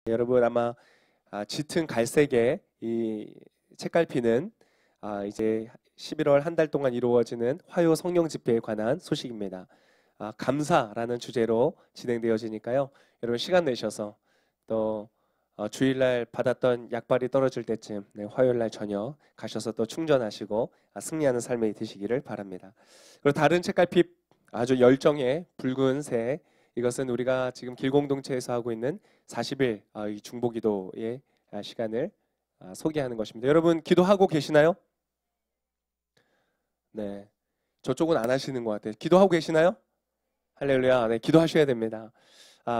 여러분 아마 짙은 갈색의 이 책갈피는 이제 11월 한 달 동안 이루어지는 화요 성령 집회에 관한 소식입니다. 감사라는 주제로 진행되어지니까요. 여러분 시간 내셔서 또 주일날 받았던 약발이 떨어질 때쯤 화요일날 저녁 가셔서 또 충전하시고 승리하는 삶이 되시기를 바랍니다. 그리고 다른 책갈피 아주 열정의 붉은색, 이것은 우리가 지금 길공동체에서 하고 있는 40일 이 중보기도의 시간을 소개하는 것입니다. 여러분 기도하고 계시나요? 네, 저쪽은 안 하시는 것 같아요. 기도하고 계시나요? 할렐루야. 네, 기도하셔야 됩니다.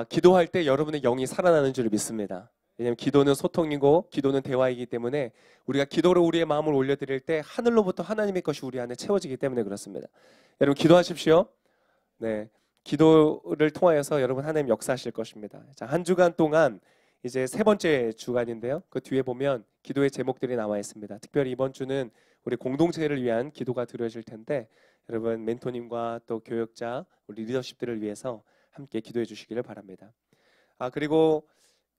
기도할 때 여러분의 영이 살아나는 줄 믿습니다. 왜냐하면 기도는 소통이고 기도는 대화이기 때문에 우리가 기도로 우리의 마음을 올려드릴 때 하늘로부터 하나님의 것이 우리 안에 채워지기 때문에 그렇습니다. 여러분 기도하십시오. 네, 기도를 통하여서 여러분 하나님 역사하실 것입니다. 자, 한 주간 동안 이제 세 번째 주간인데요. 그 뒤에 보면 기도의 제목들이 나와 있습니다. 특별히 이번 주는 우리 공동체를 위한 기도가 드려질 텐데 여러분 멘토님과 또 교역자, 우리 리더십들을 위해서 함께 기도해 주시기를 바랍니다. 그리고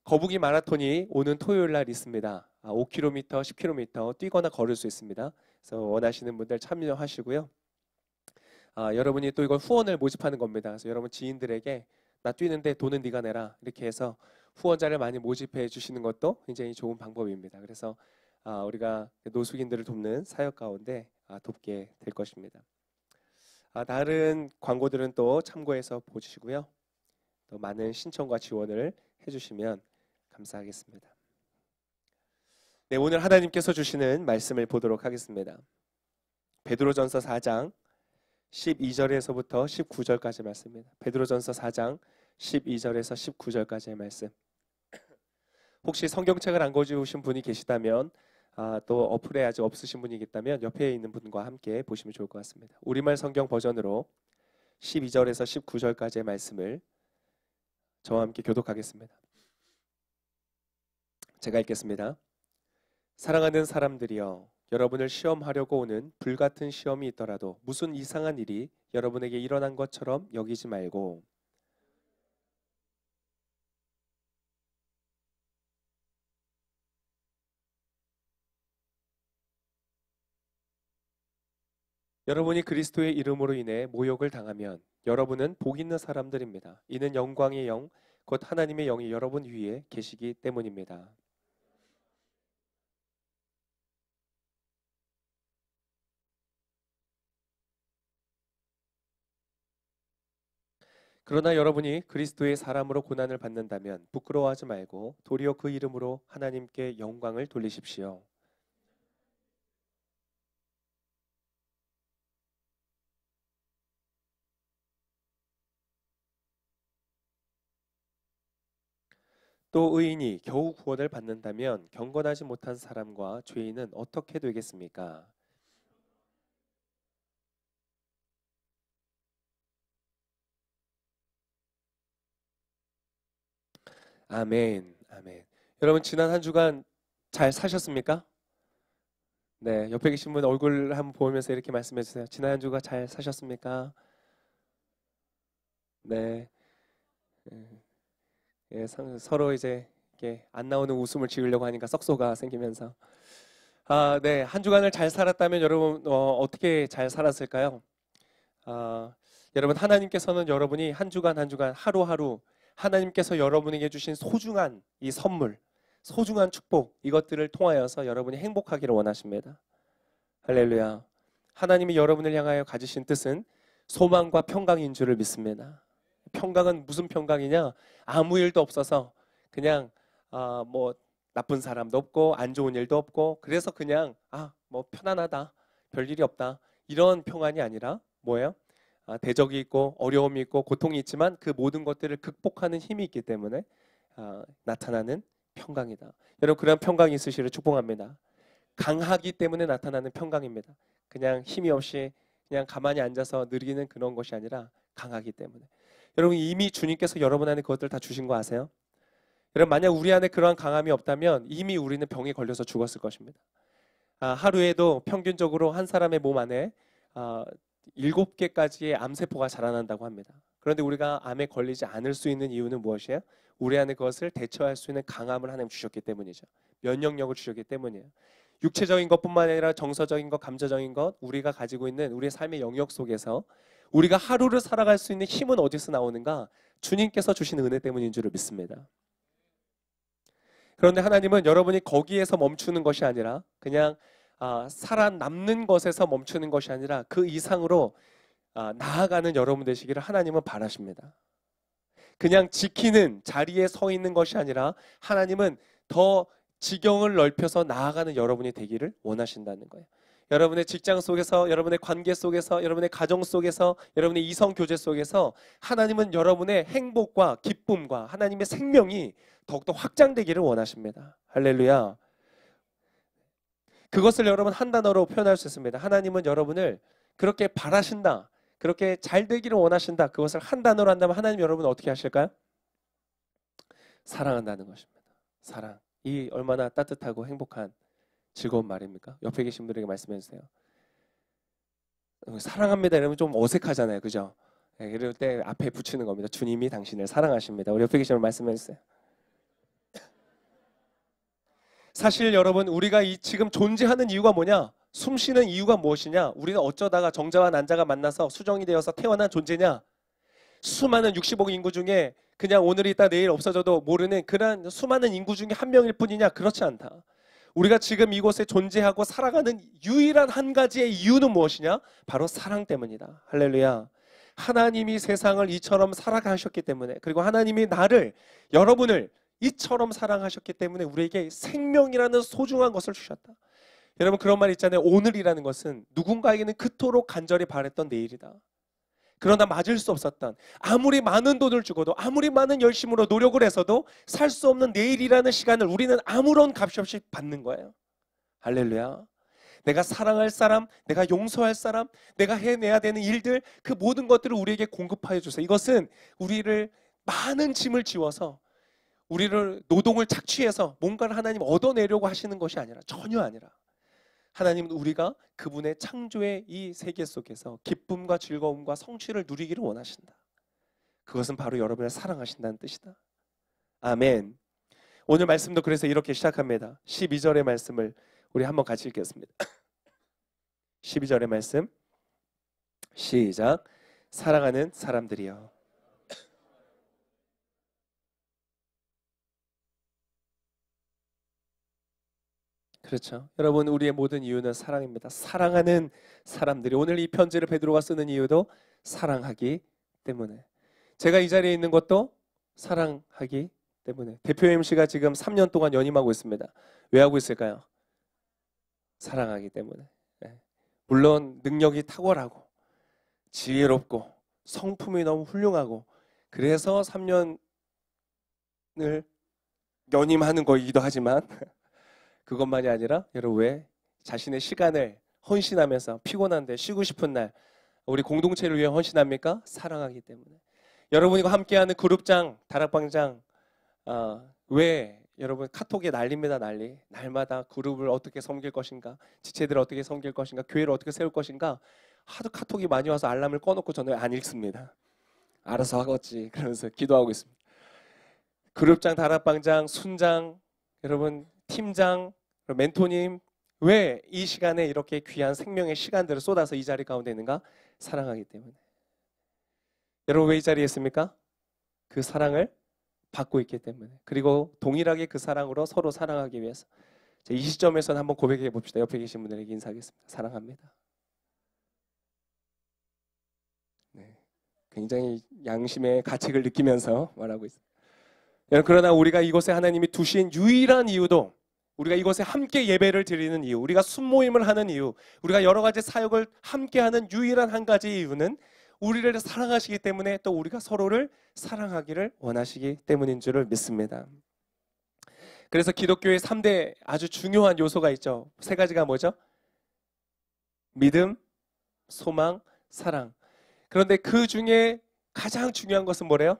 거북이 마라톤이 오는 토요일 날 있습니다. 5km, 10km 뛰거나 걸을 수 있습니다. 그래서 원하시는 분들 참여하시고요. 여러분이 또 이걸 후원을 모집하는 겁니다. 그래서 여러분 지인들에게 나 뛰는데 돈은 네가 내라 이렇게 해서 후원자를 많이 모집해 주시는 것도 굉장히 좋은 방법입니다. 그래서 우리가 노숙인들을 돕는 사역 가운데 돕게 될 것입니다. 다른 광고들은 또 참고해서 보시고요. 또 많은 신청과 지원을 해주시면 감사하겠습니다. 네, 오늘 하나님께서 주시는 말씀을 보도록 하겠습니다. 베드로전서 4장 12절에서부터 19절까지 말씀입니다. 베드로전서 4장 12절에서 19절까지의 말씀. 혹시 성경책을 안 가져오신 분이 계시다면 또 어플에 아직 없으신 분이 있다면 옆에 있는 분과 함께 보시면 좋을 것 같습니다. 우리말 성경 버전으로 12절에서 19절까지의 말씀을 저와 함께 교독하겠습니다. 제가 읽겠습니다. 사랑하는 사람들이여, 여러분을 시험하려고 오는 불같은 시험이 있더라도 무슨 이상한 일이 여러분에게 일어난 것처럼 여기지 말고 여러분이 그리스도의 이름으로 인해 모욕을 당하면 여러분은 복 있는 사람들입니다. 이는 영광의 영, 곧 하나님의 영이 여러분 위에 계시기 때문입니다. 그러나 여러분이 그리스도의 사람으로 고난을 받는다면 부끄러워하지 말고 도리어 그 이름으로 하나님께 영광을 돌리십시오. 또 의인이 겨우 구원을 받는다면 경건하지 못한 사람과 죄인은 어떻게 되겠습니까? 아멘, 아멘. 여러분 지난 한 주간 잘 사셨습니까? 네, 옆에 계신 분 얼굴 한번 보면서 이렇게 말씀해 주세요. 지난 한 주가 잘 사셨습니까? 네, 예, 서로 이제 이렇게 안 나오는 웃음을 지으려고 하니까 썩소가 생기면서 네, 한 주간을 잘 살았다면 여러분 어떻게 잘 살았을까요? 여러분 하나님께서는 여러분이 한 주간 한 주간 하루하루 하나님께서 여러분에게 주신 소중한 이 선물, 소중한 축복 이것들을 통하여서 여러분이 행복하기를 원하십니다. 할렐루야. 하나님이 여러분을 향하여 가지신 뜻은 소망과 평강인 줄을 믿습니다. 평강은 무슨 평강이냐? 아무 일도 없어서 그냥 뭐 나쁜 사람도 없고 안 좋은 일도 없고 그래서 그냥 뭐 편안하다, 별일이 없다 이런 평안이 아니라 뭐예요? 대적이 있고 어려움이 있고 고통이 있지만 그 모든 것들을 극복하는 힘이 있기 때문에 나타나는 평강이다. 여러분 그런 평강이 있으시기를 축복합니다. 강하기 때문에 나타나는 평강입니다. 그냥 힘이 없이 그냥 가만히 앉아서 느리는 그런 것이 아니라 강하기 때문에. 여러분 이미 주님께서 여러분 안에 그것들 다 주신 거 아세요? 여러분 만약 우리 안에 그러한 강함이 없다면 이미 우리는 병에 걸려서 죽었을 것입니다. 하루에도 평균적으로 한 사람의 몸 안에 7개까지의 암세포가 자라난다고 합니다. 그런데 우리가 암에 걸리지 않을 수 있는 이유는 무엇이에요? 우리 안에 그것을 대처할 수 있는 강함을 하나님 주셨기 때문이죠. 면역력을 주셨기 때문이에요. 육체적인 것뿐만 아니라 정서적인 것, 감정적인 것, 우리가 가지고 있는 우리의 삶의 영역 속에서 우리가 하루를 살아갈 수 있는 힘은 어디서 나오는가? 주님께서 주신 은혜 때문인 줄을 믿습니다. 그런데 하나님은 여러분이 거기에서 멈추는 것이 아니라 그냥 살아남는 것에서 멈추는 것이 아니라 그 이상으로 나아가는 여러분 되시기를 하나님은 바라십니다. 그냥 지키는 자리에 서 있는 것이 아니라 하나님은 더 지경을 넓혀서 나아가는 여러분이 되기를 원하신다는 거예요. 여러분의 직장 속에서, 여러분의 관계 속에서, 여러분의 가정 속에서, 여러분의 이성 교제 속에서 하나님은 여러분의 행복과 기쁨과 하나님의 생명이 더욱더 확장되기를 원하십니다. 할렐루야. 그것을 여러분 한 단어로 표현할 수 있습니다. 하나님은 여러분을 그렇게 바라신다. 그렇게 잘 되기를 원하신다. 그것을 한 단어로 한다면 하나님 여러분은 어떻게 하실까요? 사랑한다는 것입니다. 사랑. 이 얼마나 따뜻하고 행복한 즐거운 말입니까? 옆에 계신 분들에게 말씀해 주세요. 사랑합니다 이러면 좀 어색하잖아요. 그죠? 네, 이럴 때 앞에 붙이는 겁니다. 주님이 당신을 사랑하십니다. 우리 옆에 계신 분 말씀해 주세요. 사실 여러분 우리가 지금 존재하는 이유가 뭐냐? 숨 쉬는 이유가 무엇이냐? 우리는 어쩌다가 정자와 난자가 만나서 수정이 되어서 태어난 존재냐? 수많은 60억 인구 중에 그냥 오늘 있다 내일 없어져도 모르는 그런 수많은 인구 중에 한 명일 뿐이냐? 그렇지 않다. 우리가 지금 이곳에 존재하고 살아가는 유일한 한 가지의 이유는 무엇이냐? 바로 사랑 때문이다. 할렐루야. 하나님이 세상을 이처럼 사랑하셨기 때문에, 그리고 하나님이 나를, 여러분을 이처럼 사랑하셨기 때문에 우리에게 생명이라는 소중한 것을 주셨다. 여러분 그런 말 있잖아요. 오늘이라는 것은 누군가에게는 그토록 간절히 바랬던 내일이다. 그러나 맞을 수 없었던, 아무리 많은 돈을 주고도 아무리 많은 열심으로 노력을 해서도 살 수 없는 내일이라는 시간을 우리는 아무런 값이 없이 받는 거예요. 할렐루야. 내가 사랑할 사람, 내가 용서할 사람, 내가 해내야 되는 일들, 그 모든 것들을 우리에게 공급하여 주세요. 이것은 우리를 많은 짐을 지워서 우리를 노동을 착취해서 뭔가를 하나님 얻어내려고 하시는 것이 아니라, 전혀 아니라 하나님은 우리가 그분의 창조의 이 세계 속에서 기쁨과 즐거움과 성취를 누리기를 원하신다. 그것은 바로 여러분을 사랑하신다는 뜻이다. 아멘. 오늘 말씀도 그래서 이렇게 시작합니다. 12절의 말씀을 우리 한번 같이 읽겠습니다. 12절의 말씀 시작. 사랑하는 사람들이여. 그렇죠. 여러분 우리의 모든 이유는 사랑입니다. 사랑하는 사람들이, 오늘 이 편지를 베드로가 쓰는 이유도 사랑하기 때문에, 제가 이 자리에 있는 것도 사랑하기 때문에, 대표 MC가 지금 3년 동안 연임하고 있습니다. 왜 하고 있을까요? 사랑하기 때문에. 물론 능력이 탁월하고 지혜롭고 성품이 너무 훌륭하고 그래서 3년을 연임하는 거이기도 하지만 그것만이 아니라 여러분 왜 자신의 시간을 헌신하면서 피곤한데 쉬고 싶은 날 우리 공동체를 위해 헌신합니까? 사랑하기 때문에. 여러분과 함께하는 그룹장, 다락방장, 왜 여러분 카톡에 난리입니다. 난리. 날마다 그룹을 어떻게 섬길 것인가, 지체들을 어떻게 섬길 것인가, 교회를 어떻게 세울 것인가, 하도 카톡이 많이 와서 알람을 꺼놓고 저는 안 읽습니다. 알아서 하겠지 그러면서 기도하고 있습니다. 그룹장, 다락방장, 순장, 여러분 팀장, 멘토님, 왜 이 시간에 이렇게 귀한 생명의 시간들을 쏟아서 이 자리 가운데 있는가? 사랑하기 때문에. 여러분 왜 이 자리에 있습니까? 그 사랑을 받고 있기 때문에, 그리고 동일하게 그 사랑으로 서로 사랑하기 위해서. 이 시점에서는 한번 고백해 봅시다. 옆에 계신 분들에게 인사하겠습니다. 사랑합니다. 네, 굉장히 양심의 가책을 느끼면서 말하고 있습니다. 여러분 그러나 우리가 이곳에 하나님이 두신 유일한 이유도, 우리가 이곳에 함께 예배를 드리는 이유, 우리가 순모임을 하는 이유, 우리가 여러 가지 사역을 함께하는 유일한 한 가지 이유는 우리를 사랑하시기 때문에, 또 우리가 서로를 사랑하기를 원하시기 때문인 줄을 믿습니다. 그래서 기독교의 3대 아주 중요한 요소가 있죠. 3가지가 뭐죠? 믿음, 소망, 사랑. 그런데 그 중에 가장 중요한 것은 뭐래요?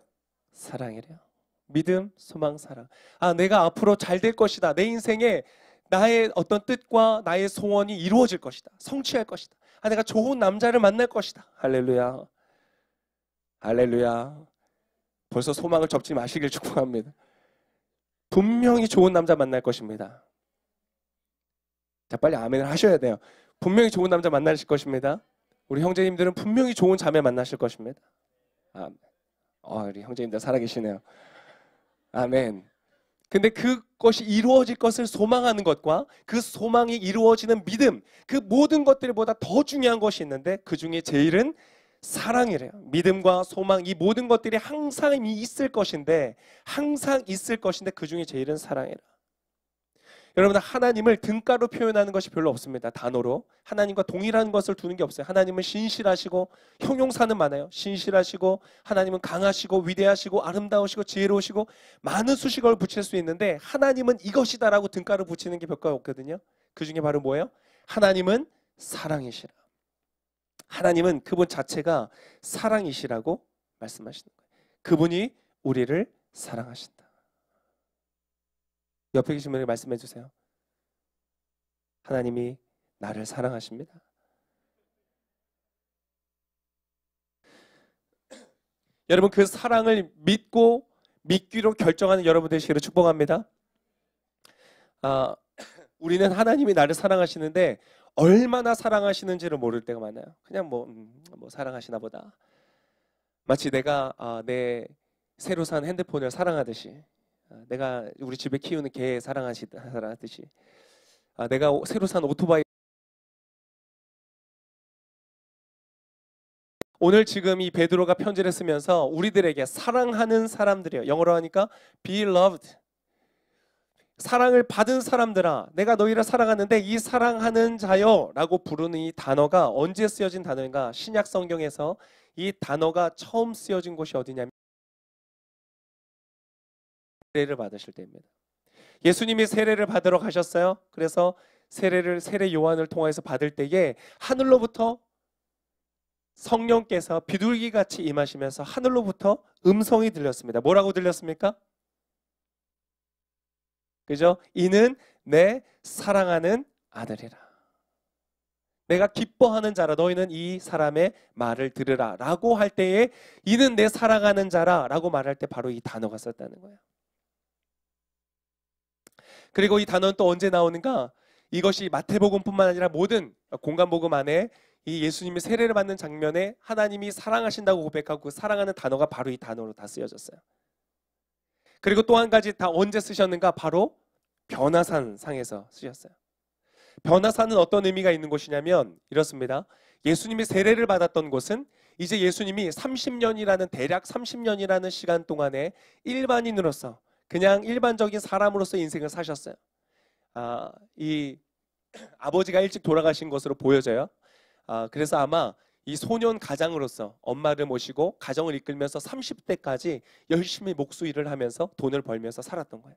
사랑이래요. 믿음, 소망, 사랑. 내가 앞으로 잘 될 것이다. 내 인생에 나의 어떤 뜻과 나의 소원이 이루어질 것이다. 성취할 것이다. 내가 좋은 남자를 만날 것이다. 할렐루야. 할렐루야. 벌써 소망을 접지 마시길 축복합니다. 분명히 좋은 남자 만날 것입니다. 자, 빨리 아멘을 하셔야 돼요. 분명히 좋은 남자 만나실 것입니다. 우리 형제님들은 분명히 좋은 자매 만나실 것입니다. 아멘. 우리 형제님들 살아계시네요. 아멘. 근데 그것이 이루어질 것을 소망하는 것과 그 소망이 이루어지는 믿음, 그 모든 것들보다 더 중요한 것이 있는데 그 중에 제일은 사랑이래요. 믿음과 소망, 이 모든 것들이 항상 있을 것인데 그 중에 제일은 사랑이라. 여러분, 하나님을 등가로 표현하는 것이 별로 없습니다. 단어로 하나님과 동일한 것을 두는 게 없어요. 하나님은 신실하시고 형용사는 많아요. 신실하시고 하나님은 강하시고 위대하시고 아름다우시고 지혜로우시고 많은 수식어를 붙일 수 있는데 하나님은 이것이다라고 등가로 붙이는 게 몇 가지 없거든요. 그 중에 바로 뭐예요? 하나님은 사랑이시라. 하나님은 그분 자체가 사랑이시라고 말씀하시는 거예요. 그분이 우리를 사랑하신다. 옆에 계신 분에게 말씀해 주세요. 하나님이 나를 사랑하십니다. 여러분, 그 사랑을 믿기로 결정하는 여러분 되시기를 축복합니다. 우리는 하나님이 나를 사랑하시는데 얼마나 사랑하시는지를 모를 때가 많아요. 그냥 뭐 사랑하시나 보다. 마치 내가 내 새로 산 핸드폰을 사랑하듯이, 내가 우리 집에 키우는 개 사랑하듯이, 내가 새로 산 오토바이. 오늘 지금 이 베드로가 편지를 쓰면서 우리들에게 사랑하는 사람들이에요. 영어로 하니까 be loved. 사랑을 받은 사람들아, 내가 너희를 사랑하는데 이 사랑하는 자여 라고 부르는 이 단어가 언제 쓰여진 단어인가? 신약 성경에서 이 단어가 처음 쓰여진 곳이 어디냐면 세례를 받으실 때입니다. 예수님이 세례를 받으러 가셨어요. 그래서 세례 요한을 통해서 받을 때에 하늘로부터 성령께서 비둘기같이 임하시면서 하늘로부터 음성이 들렸습니다. 뭐라고 들렸습니까? 그죠? 이는 내 사랑하는 아들이라. 내가 기뻐하는 자라. 너희는 이 사람의 말을 들으라 라고 할 때에 이는 내 사랑하는 자라 라고 말할 때 바로 이 단어가 썼다는 거예요. 그리고 이 단어는 또 언제 나오는가? 이것이 마태복음뿐만 아니라 모든 공간복음 안에 이 예수님이 세례를 받는 장면에 하나님이 사랑하신다고 고백하고 그 사랑하는 단어가 바로 이 단어로 다 쓰여졌어요. 그리고 또 한 가지 다 언제 쓰셨는가? 바로 변화산 상에서 쓰셨어요. 변화산은 어떤 의미가 있는 곳이냐면 이렇습니다. 예수님이 세례를 받았던 곳은 이제 예수님이 30년이라는 대략 30년이라는 시간 동안에 일반인으로서 그냥 일반적인 사람으로서 인생을 사셨어요. 이 아버지가 일찍 돌아가신 것으로 보여져요. 그래서 아마 이 소년 가장으로서 엄마를 모시고 가정을 이끌면서 30대까지 열심히 목수 일을 하면서 돈을 벌면서 살았던 거예요.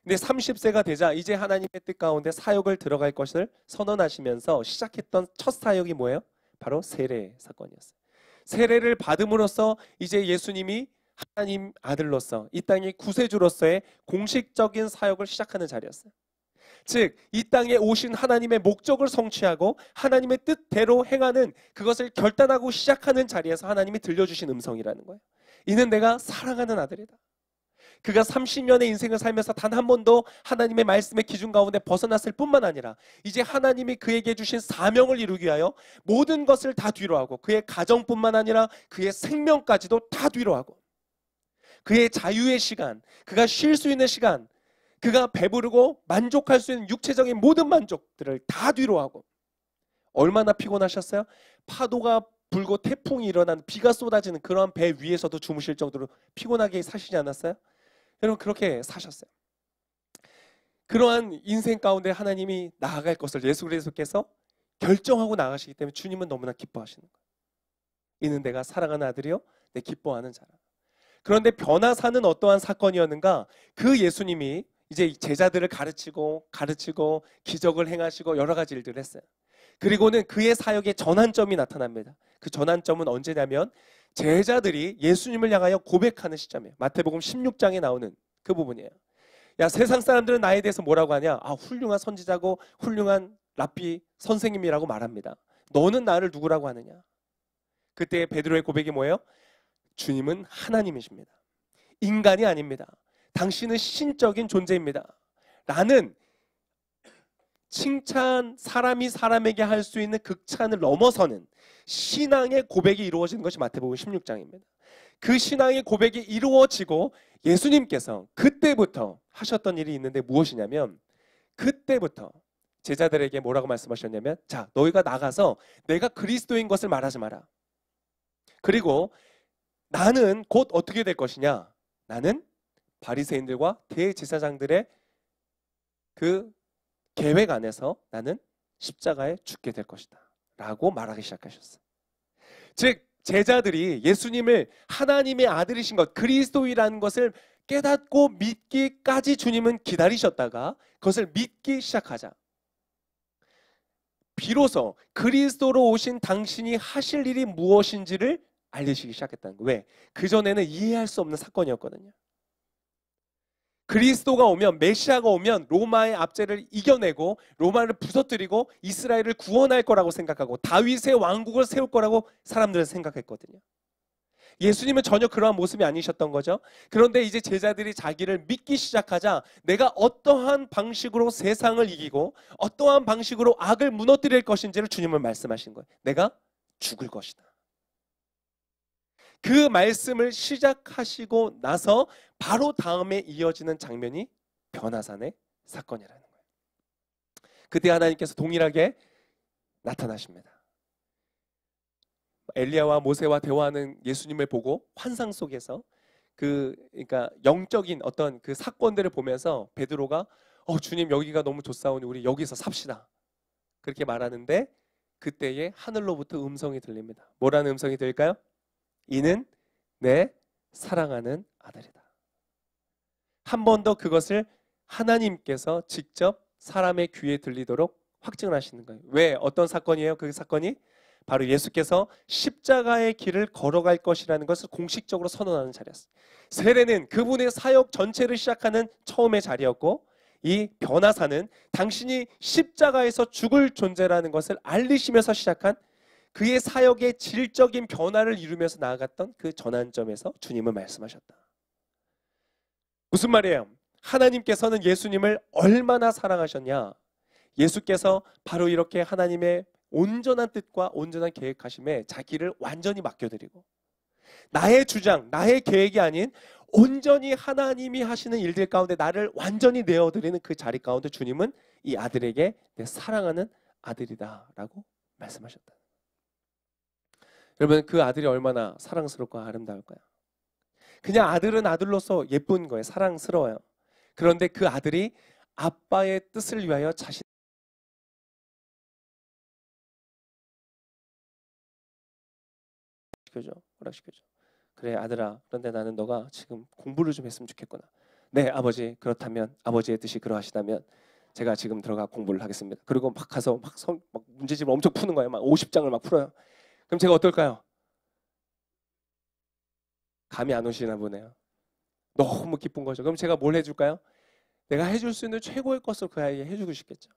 근데 30세가 되자 이제 하나님의 뜻 가운데 사역을 들어갈 것을 선언하시면서 시작했던 첫 사역이 뭐예요? 바로 세례 사건이었어요. 세례를 받음으로써 이제 예수님이 하나님 아들로서 이 땅의 구세주로서의 공식적인 사역을 시작하는 자리였어요. 즉, 이 땅에 오신 하나님의 목적을 성취하고 하나님의 뜻대로 행하는 그것을 결단하고 시작하는 자리에서 하나님이 들려주신 음성이라는 거예요. 이는 내가 사랑하는 아들이다. 그가 30년의 인생을 살면서 단 한 번도 하나님의 말씀의 기준 가운데 벗어났을 뿐만 아니라 이제 하나님이 그에게 주신 사명을 이루기 위하여 모든 것을 다 뒤로하고 그의 가정뿐만 아니라 그의 생명까지도 다 뒤로하고 그의 자유의 시간, 그가 쉴 수 있는 시간, 그가 배부르고 만족할 수 있는 육체적인 모든 만족들을 다 뒤로하고 얼마나 피곤하셨어요? 파도가 불고 태풍이 일어난 비가 쏟아지는 그러한 배 위에서도 주무실 정도로 피곤하게 사시지 않았어요? 여러분, 그렇게 사셨어요. 그러한 인생 가운데 하나님이 나아갈 것을 예수 그리스도께서 결정하고 나가시기 때문에 주님은 너무나 기뻐하시는 거예요. 이는 내가 사랑하는 아들이요 내 기뻐하는 자라. 그런데 변화사는 어떠한 사건이었는가? 그 예수님이 이제 제자들을 가르치고 기적을 행하시고 여러 가지 일들을 했어요. 그리고는 그의 사역의 전환점이 나타납니다. 그 전환점은 언제냐면 제자들이 예수님을 향하여 고백하는 시점이에요. 마태복음 16장에 나오는 그 부분이에요. 야, 세상 사람들은 나에 대해서 뭐라고 하냐? 훌륭한 선지자고 훌륭한 랍비 선생님이라고 말합니다. 너는 나를 누구라고 하느냐? 그때 베드로의 고백이 뭐예요? 주님은 하나님이십니다. 인간이 아닙니다. 당신은 신적인 존재입니다. 라는 칭찬, 사람이 사람에게 할 수 있는 극찬을 넘어서는 신앙의 고백이 이루어지는 것이 마태복음 16장입니다. 그 신앙의 고백이 이루어지고 예수님께서 그때부터 하셨던 일이 있는데 무엇이냐면, 그때부터 제자들에게 뭐라고 말씀하셨냐면, 자, 너희가 나가서 내가 그리스도인 것을 말하지 마라. 그리고 나는 곧 어떻게 될 것이냐? 나는 바리새인들과 대제사장들의 그 계획 안에서 나는 십자가에 죽게 될 것이다 라고 말하기 시작하셨어요. 즉 제자들이 예수님을 하나님의 아들이신 것, 그리스도이라는 것을 깨닫고 믿기까지 주님은 기다리셨다가 그것을 믿기 시작하자 비로소 그리스도로 오신 당신이 하실 일이 무엇인지를 알리시기 시작했다는 거예요. 왜? 그전에는 이해할 수 없는 사건이었거든요. 그리스도가 오면, 메시아가 오면 로마의 압제를 이겨내고 로마를 부서뜨리고 이스라엘을 구원할 거라고 생각하고 다윗의 왕국을 세울 거라고 사람들은 생각했거든요. 예수님은 전혀 그러한 모습이 아니셨던 거죠. 그런데 이제 제자들이 자기를 믿기 시작하자 내가 어떠한 방식으로 세상을 이기고 어떠한 방식으로 악을 무너뜨릴 것인지를 주님은 말씀하신 거예요. 내가 죽을 것이다. 그 말씀을 시작하시고 나서 바로 다음에 이어지는 장면이 변화산의 사건이라는 거예요. 그때 하나님께서 동일하게 나타나십니다. 엘리야와 모세와 대화하는 예수님을 보고 환상 속에서 그러니까 영적인 어떤 그 사건들을 보면서 베드로가 주님 여기가 너무 좋사오니 우리 여기서 삽시다. 그렇게 말하는데 그때에 하늘로부터 음성이 들립니다. 뭐라는 음성이 들릴까요? 이는 내 사랑하는 아들이다. 한 번 더 그것을 하나님께서 직접 사람의 귀에 들리도록 확증을 하시는 거예요. 왜? 어떤 사건이에요? 그 사건이 바로 예수께서 십자가의 길을 걸어갈 것이라는 것을 공식적으로 선언하는 자리였어요. 세례는 그분의 사역 전체를 시작하는 처음의 자리였고 이 변화사는 당신이 십자가에서 죽을 존재라는 것을 알리시면서 시작한 그의 사역의 질적인 변화를 이루면서 나아갔던 그 전환점에서 주님은 말씀하셨다. 무슨 말이에요? 하나님께서는 예수님을 얼마나 사랑하셨냐? 예수께서 바로 이렇게 하나님의 온전한 뜻과 온전한 계획하심에 자기를 완전히 맡겨드리고 나의 주장, 나의 계획이 아닌 온전히 하나님이 하시는 일들 가운데 나를 완전히 내어드리는 그 자리 가운데 주님은 이 아들에게 내 사랑하는 아들이다 라고 말씀하셨다. 여러분 그 아들이 얼마나 사랑스럽고 아름다울까요? 그냥 아들은 아들로서 예쁜 거예요. 사랑스러워요. 그런데 그 아들이 아빠의 뜻을 위하여 자신 허락시켜줘. 그래 아들아, 그런데 나는 너가 지금 공부를 좀 했으면 좋겠구나. 네 아버지, 그렇다면 아버지의 뜻이 그러하시다면 제가 지금 들어가 공부를 하겠습니다. 그리고 막 가서 막 문제집을 엄청 푸는 거예요. 막 50장을 막 풀어요. 그럼 제가 어떨까요? 감이 안 오시나 보네요. 너무 기쁜 거죠. 그럼 제가 뭘 해줄까요? 내가 해줄 수 있는 최고의 것을 그 아이에게 해주고 싶겠죠.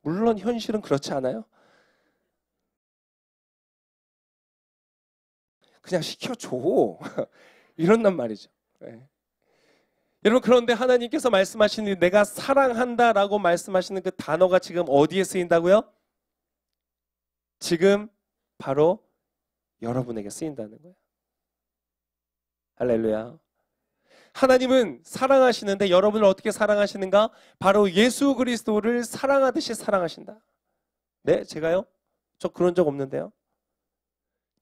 물론 현실은 그렇지 않아요. 그냥 시켜줘. 이런단 말이죠. 네. 여러분 그런데 하나님께서 말씀하시는 내가 사랑한다라고 말씀하시는 그 단어가 지금 어디에 쓰인다고요? 지금 바로 여러분에게 쓰인다는 거예요. 할렐루야. 하나님은 사랑하시는데 여러분을 어떻게 사랑하시는가? 바로 예수 그리스도를 사랑하듯이 사랑하신다. 네, 제가요? 저 그런 적 없는데요.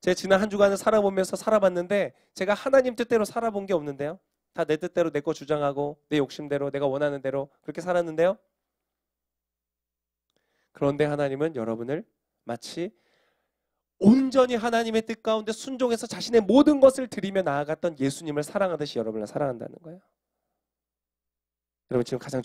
제가 지난 한 주간을 살아보면서 살아봤는데 제가 하나님 뜻대로 살아본 게 없는데요. 다 내 뜻대로 내 거 주장하고 내 욕심대로 내가 원하는 대로 그렇게 살았는데요. 그런데 하나님은 여러분을 마치 온전히 하나님의 뜻 가운데 순종해서 자신의 모든 것을 드리며 나아갔던 예수님을 사랑하듯이 여러분을 사랑한다는 거예요. 여러분 지금 가장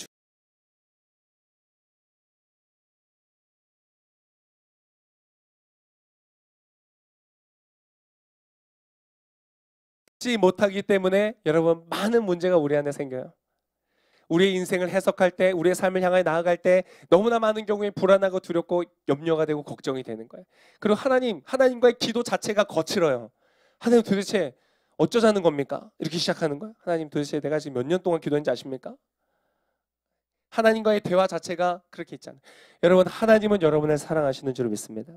지 못하기 때문에 여러분 많은 문제가 우리 안에 생겨요. 우리의 인생을 해석할 때, 우리의 삶을 향해 나아갈 때 너무나 많은 경우에 불안하고 두렵고 염려가 되고 걱정이 되는 거예요. 그리고 하나님과의 기도 자체가 거칠어요. 하나님 도대체 어쩌자는 겁니까? 이렇게 시작하는 거예요. 하나님 도대체 내가 지금 몇 년 동안 기도했는지 아십니까? 하나님과의 대화 자체가 그렇게 있잖아요. 여러분, 하나님은 여러분을 사랑하시는 줄 믿습니다.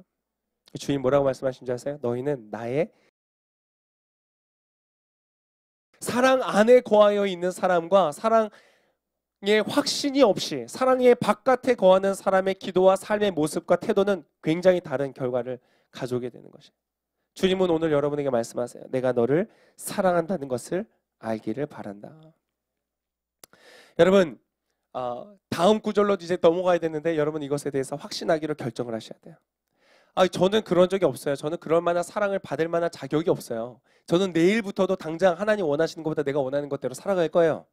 주님 뭐라고 말씀하신 줄 아세요? 너희는 나의 사랑 안에 거하여 있는 사람과 사랑의 확신이 없이 사랑의 바깥에 거하는 사람의 기도와 삶의 모습과 태도는 굉장히 다른 결과를 가져오게 되는 것이에요. 주님은 오늘 여러분에게 말씀하세요. 내가 너를 사랑한다는 것을 알기를 바란다. 여러분, 다음 구절로 이제 넘어가야 되는데 여러분 이것에 대해서 확신하기로 결정을 하셔야 돼요. 저는 그런 적이 없어요. 저는 그럴 만한 사랑을 받을 만한 자격이 없어요. 저는 내일부터도 당장 하나님 원하시는 것보다 내가 원하는 것대로 살아갈 거예요.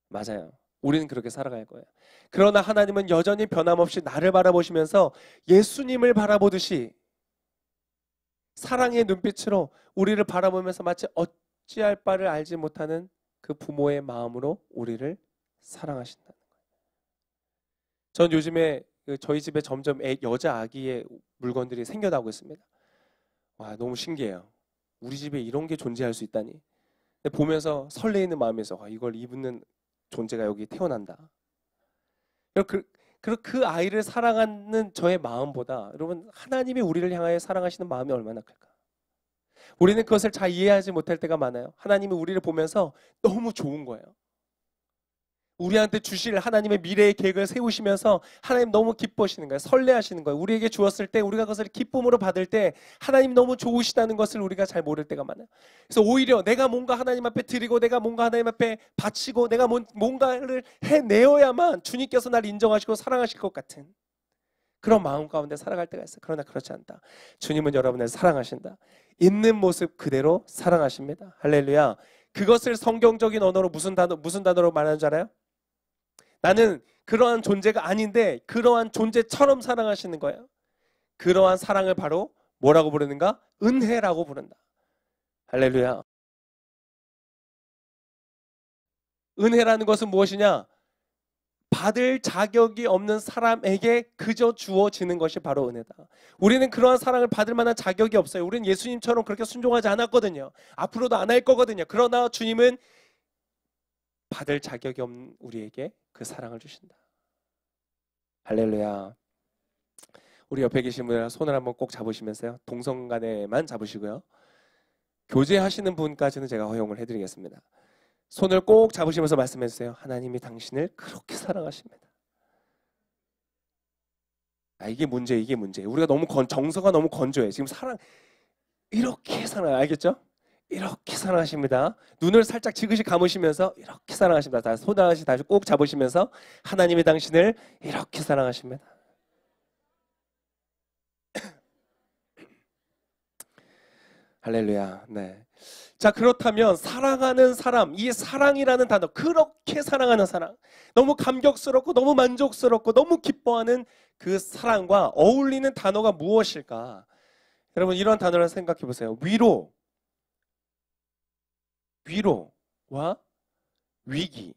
맞아요. 우리는 그렇게 살아갈 거예요. 그러나 하나님은 여전히 변함없이 나를 바라보시면서 예수님을 바라보듯이 사랑의 눈빛으로 우리를 바라보면서 마치 어찌할 바를 알지 못하는 그 부모의 마음으로 우리를 사랑하신다는 거예요. 전 요즘에 저희 집에 점점 여자 아기의 물건들이 생겨나고 있습니다. 와, 너무 신기해요. 우리 집에 이런 게 존재할 수 있다니. 근데 보면서 설레이는 마음에서 이걸 입는 존재가 여기 태어난다. 그 아이를 사랑하는 저의 마음보다 여러분 하나님이 우리를 향하여 사랑하시는 마음이 얼마나 클까? 우리는 그것을 잘 이해하지 못할 때가 많아요. 하나님이 우리를 보면서 너무 좋은 거예요. 우리한테 주실 하나님의 미래의 계획을 세우시면서 하나님 너무 기뻐하시는 거예요. 설레하시는 거예요. 우리에게 주었을 때 우리가 그것을 기쁨으로 받을 때 하나님 너무 좋으시다는 것을 우리가 잘 모를 때가 많아요. 그래서 오히려 내가 뭔가 하나님 앞에 드리고 내가 뭔가 하나님 앞에 바치고 내가 뭔가를 해내어야만 주님께서 날 인정하시고 사랑하실 것 같은 그런 마음 가운데 살아갈 때가 있어요. 그러나 그렇지 않다. 주님은 여러분을 사랑하신다. 있는 모습 그대로 사랑하십니다. 할렐루야. 그것을 성경적인 언어로 무슨 단어로 말하는 줄 알아요? 나는 그러한 존재가 아닌데 그러한 존재처럼 사랑하시는 거예요. 그러한 사랑을 바로 뭐라고 부르는가? 은혜라고 부른다. 할렐루야. 은혜라는 것은 무엇이냐? 받을 자격이 없는 사람에게 그저 주어지는 것이 바로 은혜다. 우리는 그러한 사랑을 받을 만한 자격이 없어요. 우리는 예수님처럼 그렇게 순종하지 않았거든요. 앞으로도 안 할 거거든요. 그러나 주님은 받을 자격이 없는 우리에게 그 사랑을 주신다. 할렐루야. 우리 옆에 계신 분이랑 손을 한번 꼭 잡으시면서요. 동성 간에만 잡으시고요. 교제하시는 분까지는 제가 허용을 해드리겠습니다. 손을 꼭 잡으시면서 말씀해 주세요. 하나님이 당신을 그렇게 사랑하십니다. 이게 문제예요. 우리가 너무 정서가 너무 건조해. 지금 이렇게 사랑, 알겠죠? 이렇게 사랑하십니다. 눈을 살짝 지그시 감으시면서 이렇게 사랑하십니다. 손 하나씩 다시 꼭 잡으시면서 하나님이 당신을 이렇게 사랑하십니다. 할렐루야. 네. 자, 그렇다면 사랑하는 사람, 이 사랑이라는 단어, 그렇게 사랑하는 사랑, 너무 감격스럽고 너무 만족스럽고 너무 기뻐하는 그 사랑과 어울리는 단어가 무엇일까? 여러분 이런 단어를 생각해 보세요. 위로와 위기.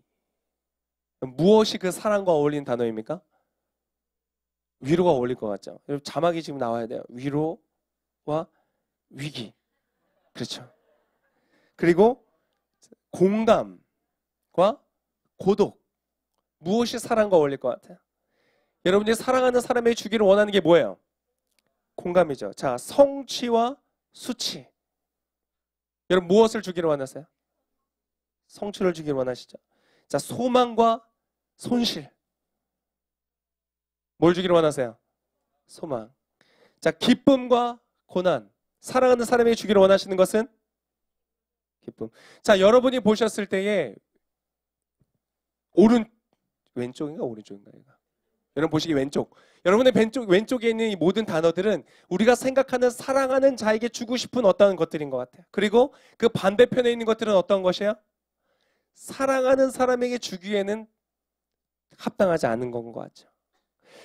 무엇이 그 사랑과 어울리는 단어입니까? 위로가 어울릴 것 같죠? 여러분 자막이 지금 나와야 돼요. 위로와 위기. 그렇죠. 그리고 공감과 고독. 무엇이 사랑과 어울릴 것 같아요? 여러분들이 사랑하는 사람에게 주기를 원하는 게 뭐예요? 공감이죠. 자, 성취와 수치. 여러분 무엇을 주기를 원하세요? 성취를 주기를 원하시죠. 자, 소망과 손실. 뭘 주기를 원하세요? 소망. 자, 기쁨과 고난. 사랑하는 사람에게 주기를 원하시는 것은 기쁨. 자, 여러분이 보셨을 때에 왼쪽인가 오른쪽인가? 여러분 보시기 왼쪽. 여러분의 왼쪽에 있는 이 모든 단어들은 우리가 생각하는 사랑하는 자에게 주고 싶은 어떤 것들인 것 같아요. 그리고 그 반대편에 있는 것들은 어떤 것이에요? 사랑하는 사람에게 주기에는 합당하지 않은 건 것 같죠.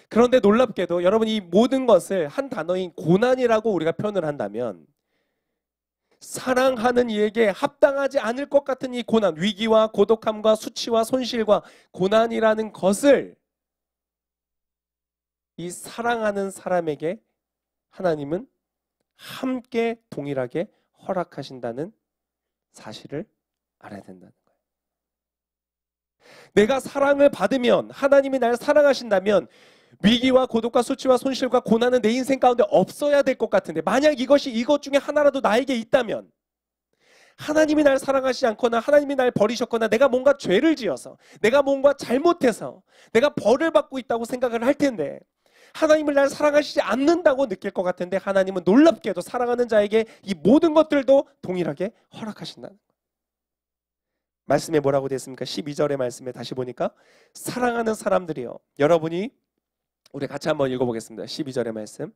그런데 놀랍게도 여러분 이 모든 것을 한 단어인 고난이라고 우리가 표현을 한다면 사랑하는 이에게 합당하지 않을 것 같은 이 고난, 위기와 고독함과 수치와 손실과 고난이라는 것을 이 사랑하는 사람에게 하나님은 함께 동일하게 허락하신다는 사실을 알아야 된다는 거예요. 내가 사랑을 받으면, 하나님이 날 사랑하신다면 위기와 고독과 수치와 손실과 고난은 내 인생 가운데 없어야 될 것 같은데, 만약 이것 중에 하나라도 나에게 있다면, 하나님이 날 사랑하시지 않거나 하나님이 날 버리셨거나 내가 뭔가 죄를 지어서, 내가 뭔가 잘못해서 내가 벌을 받고 있다고 생각을 할 텐데, 하나님을 날 사랑하시지 않는다고 느낄 것 같은데, 하나님은 놀랍게도 사랑하는 자에게 이 모든 것들도 동일하게 허락하신다는 거예요. 말씀에 뭐라고 되어 있습니까? 12절의 말씀에 다시 보니까, 사랑하는 사람들이요, 여러분이, 우리 같이 한번 읽어보겠습니다. 12절의 말씀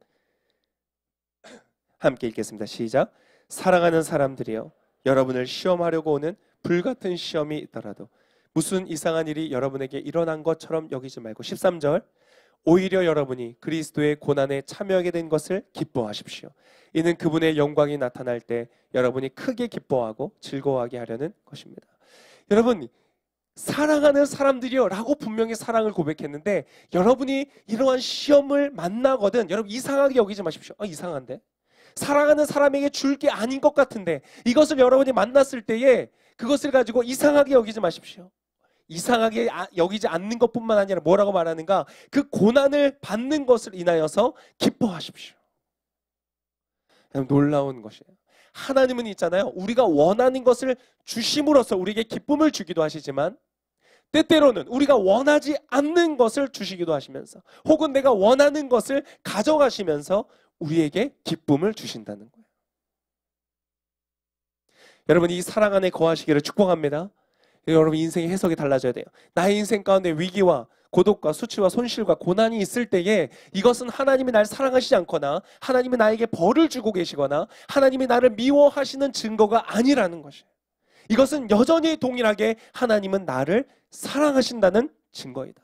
함께 읽겠습니다. 시작. 사랑하는 사람들이요, 여러분을 시험하려고 오는 불같은 시험이 있더라도 무슨 이상한 일이 여러분에게 일어난 것처럼 여기지 말고, 13절, 오히려 여러분이 그리스도의 고난에 참여하게 된 것을 기뻐하십시오. 이는 그분의 영광이 나타날 때 여러분이 크게 기뻐하고 즐거워하게 하려는 것입니다. 여러분, 사랑하는 사람들이요 라고 분명히 사랑을 고백했는데, 여러분이 이러한 시험을 만나거든 여러분 이상하게 여기지 마십시오. 이상한데? 사랑하는 사람에게 줄 게 아닌 것 같은데, 이것을 여러분이 만났을 때에 그것을 가지고 이상하게 여기지 마십시오. 이상하게 여기지 않는 것뿐만 아니라 뭐라고 말하는가? 그 고난을 받는 것을 인하여서 기뻐하십시오. 놀라운 것이에요. 하나님은 있잖아요, 우리가 원하는 것을 주심으로써 우리에게 기쁨을 주기도 하시지만, 때때로는 우리가 원하지 않는 것을 주시기도 하시면서, 혹은 내가 원하는 것을 가져가시면서 우리에게 기쁨을 주신다는 거예요. 여러분, 이 사랑 안에 거하시기를 축복합니다. 여러분, 인생의 해석이 달라져야 돼요. 나의 인생 가운데 위기와 고독과 수치와 손실과 고난이 있을 때에, 이것은 하나님이 날 사랑하시지 않거나 하나님이 나에게 벌을 주고 계시거나 하나님이 나를 미워하시는 증거가 아니라는 것이에요. 이것은 여전히 동일하게 하나님은 나를 사랑하신다는 증거이다.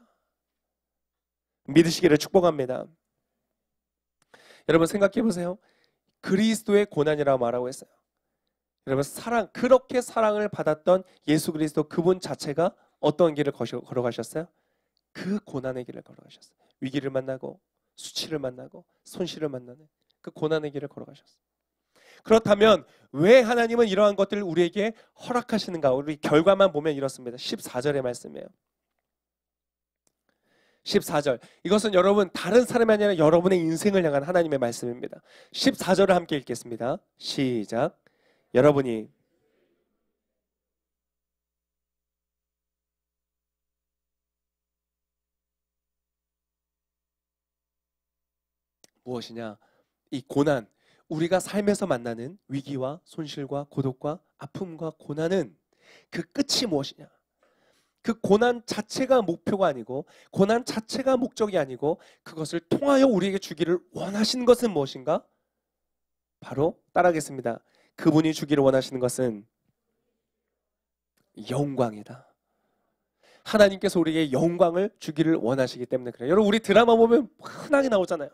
믿으시기를 축복합니다. 여러분, 생각해 보세요. 그리스도의 고난이라고 말하고 있어요. 여러분, 그렇게 사랑을 받았던 예수 그리스도, 그분 자체가 어떤 길을 걸어가셨어요? 그 고난의 길을 걸어가셨어요. 위기를 만나고 수치를 만나고 손실을 만나는 그 고난의 길을 걸어가셨어요. 그렇다면 왜 하나님은 이러한 것들을 우리에게 허락하시는가? 우리 결과만 보면 이렇습니다. 14절의 말씀이에요. 14절. 이것은 여러분, 다른 사람이 아니라 여러분의 인생을 향한 하나님의 말씀입니다. 14절을 함께 읽겠습니다. 시작. 여러분이 무엇이냐? 이 고난, 우리가 삶에서 만나는 위기와 손실과 고독과 아픔과 고난은 그 끝이 무엇이냐? 그 고난 자체가 목표가 아니고, 고난 자체가 목적이 아니고, 그것을 통하여 우리에게 주기를 원하시는 것은 무엇인가? 바로 따라하겠습니다. 그분이 주기를 원하시는 것은 영광이다. 하나님께서 우리에게 영광을 주기를 원하시기 때문에 그래요. 여러분, 우리 드라마 보면 흔하게 나오잖아요.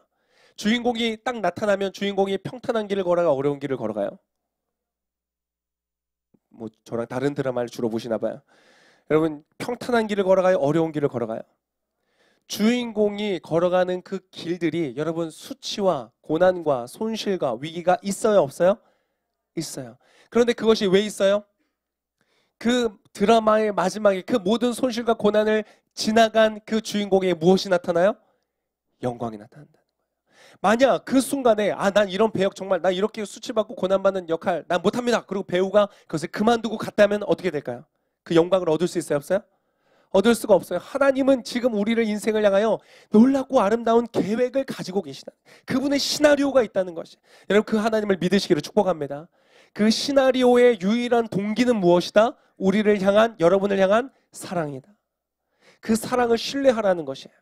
주인공이 딱 나타나면 주인공이 평탄한 길을 걸어가 어려운 길을 걸어가요. 뭐 저랑 다른 드라마를 주로 보시나 봐요. 여러분, 평탄한 길을 걸어가요? 어려운 길을 걸어가요? 주인공이 걸어가는 그 길들이 여러분 수치와 고난과 손실과 위기가 있어요? 없어요? 있어요. 그런데 그것이 왜 있어요? 그 드라마의 마지막에 그 모든 손실과 고난을 지나간 그 주인공에게 무엇이 나타나요? 영광이 나타난다. 만약 그 순간에 난 이런 배역 정말 나 이렇게 수치받고 고난받는 역할 난 못합니다. 그리고 배우가 그것을 그만두고 갔다면 어떻게 될까요? 그 영광을 얻을 수 있어요? 없어요? 얻을 수가 없어요. 하나님은 지금 우리를 인생을 향하여 놀랍고 아름다운 계획을 가지고 계시다. 그분의 시나리오가 있다는 것이. 여러분, 그 하나님을 믿으시기를 축복합니다. 그 시나리오의 유일한 동기는 무엇이다? 우리를 향한, 여러분을 향한 사랑이다. 그 사랑을 신뢰하라는 것이에요.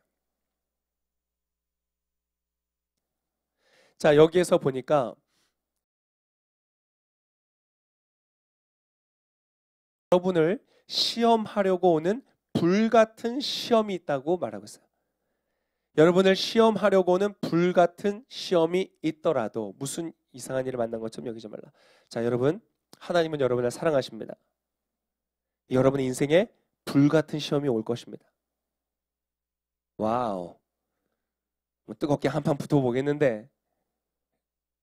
자, 여기에서 보니까 여러분을 시험하려고 오는 불같은 시험이 있다고 말하고 있어요. 여러분을 시험하려고 오는 불같은 시험이 있더라도 무슨 이상한 일을 만난 것처럼 여기지 말라. 자, 여러분, 하나님은 여러분을 사랑하십니다. 여러분의 인생에 불같은 시험이 올 것입니다. 와우, 뜨겁게 한판 붙어보겠는데,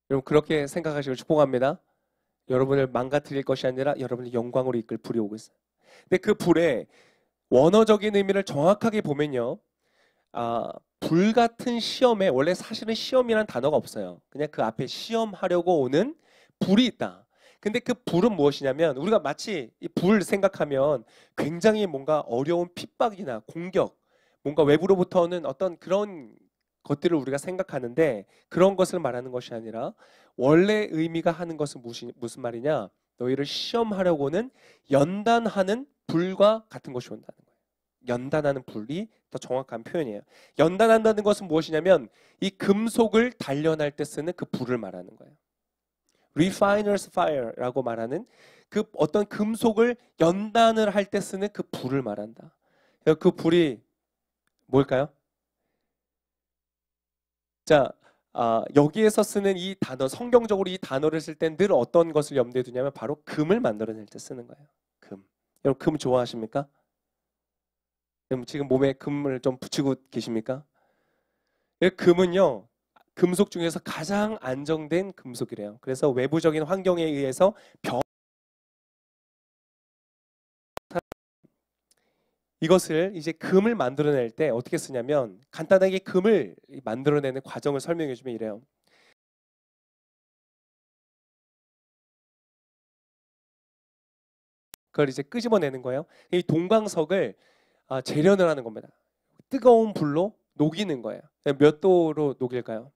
여러분, 그렇게 생각하시길 축복합니다. 여러분을 망가뜨릴 것이 아니라 여러분을 영광으로 이끌 불이 오고 있어요. 근데 그 불의 원어적인 의미를 정확하게 보면요. 불 같은 시험에 원래 사실은 시험이란 단어가 없어요. 그냥 그 앞에 시험하려고 오는 불이 있다. 근데 그 불은 무엇이냐면 우리가 마치 이 불 생각하면 굉장히 뭔가 어려운 핍박이나 공격, 뭔가 외부로부터 오는 어떤 그런 것들을 우리가 생각하는데 그런 것을 말하는 것이 아니라 원래 의미가 하는 것은 무슨 말이냐? 너희를 시험하려고는 연단하는 불과 같은 것이 온다는 거예요. 연단하는 불이 더 정확한 표현이에요. 연단한다는 것은 무엇이냐면 이 금속을 단련할 때 쓰는 그 불을 말하는 거예요. Refiner's fire라고 말하는 그 어떤 금속을 연단을 할 때 쓰는 그 불을 말한다. 그 불이 뭘까요? 자, 여기에서 쓰는 이 단어, 성경적으로 이 단어를 쓸 땐 늘 어떤 것을 염두에 두냐면 바로 금을 만들어낼 때 쓰는 거예요. 금. 여러분 금 좋아하십니까? 그럼 지금 몸에 금을 좀 붙이고 계십니까? 금은요, 금속 중에서 가장 안정된 금속이래요. 그래서 외부적인 환경에 의해서 이것을 이제 금을 만들어낼 때 어떻게 쓰냐면 간단하게 금을 만들어내는 과정을 설명해 주면 이래요. 그걸 이제 끄집어내는 거예요. 이 동광석을 재련을 하는 겁니다. 뜨거운 불로 녹이는 거예요. 몇 도로 녹일까요?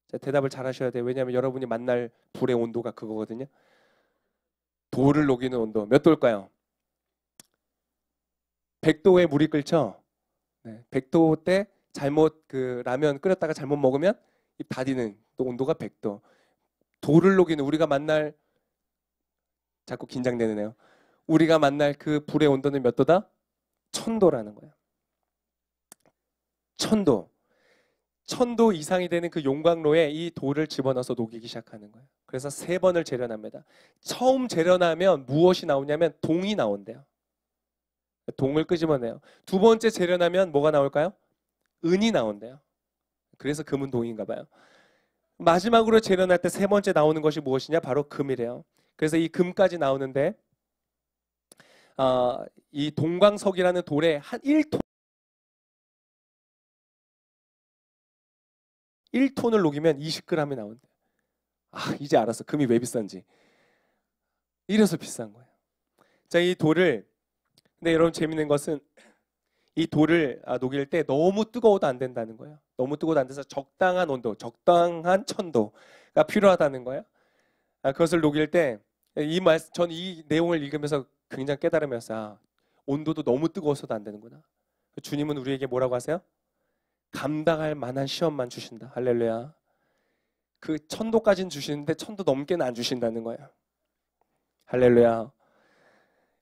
자, 대답을 잘 하셔야 돼요. 왜냐하면 여러분이 만날 불의 온도가 그거거든요. 돌을 녹이는 온도 몇 도일까요? 100도에 물이 끓죠. 네, 100도 때 잘못 그 라면 끓였다가 잘못 먹으면 입 닫이는 또 온도가 100도. 돌을 녹이는 우리가 만날 자꾸 긴장되네요. 우리가 만날 그 불의 온도는 몇 도다? 1000도라는 거예요. 1000도. 1000도 이상이 되는 그 용광로에 이 돌을 집어넣어서 녹이기 시작하는 거예요. 그래서 3번을 재련합니다. 처음 재련하면 무엇이 나오냐면 동이 나온대요. 동을 끄집어내요. 2번째 재련하면 뭐가 나올까요? 은이 나온대요. 그래서 금은 동인가 봐요. 마지막으로 재련할 때 3번째 나오는 것이 무엇이냐? 바로 금이래요. 그래서 이 금까지 나오는데 이 동광석이라는 돌에 한 1톤을 녹이면 20g이 나온대요. 이제 알았어. 금이 왜 비싼지. 이래서 비싼 거예요. 자, 이 돌을 근데 여러분 재밌는 것은 이 돌을 녹일 때 너무 뜨거워도 안 된다는 거예요. 너무 뜨거워도 안 돼서 적당한 온도, 적당한 1000도가 필요하다는 거예요. 그것을 녹일 때 전 이 내용을 읽으면서 굉장히 깨달으면서 온도도 너무 뜨거워서도 안 되는구나. 주님은 우리에게 뭐라고 하세요? 감당할 만한 시험만 주신다. 할렐루야. 그 1000도까지는 주시는데 1000도 넘게는 안 주신다는 거예요. 할렐루야.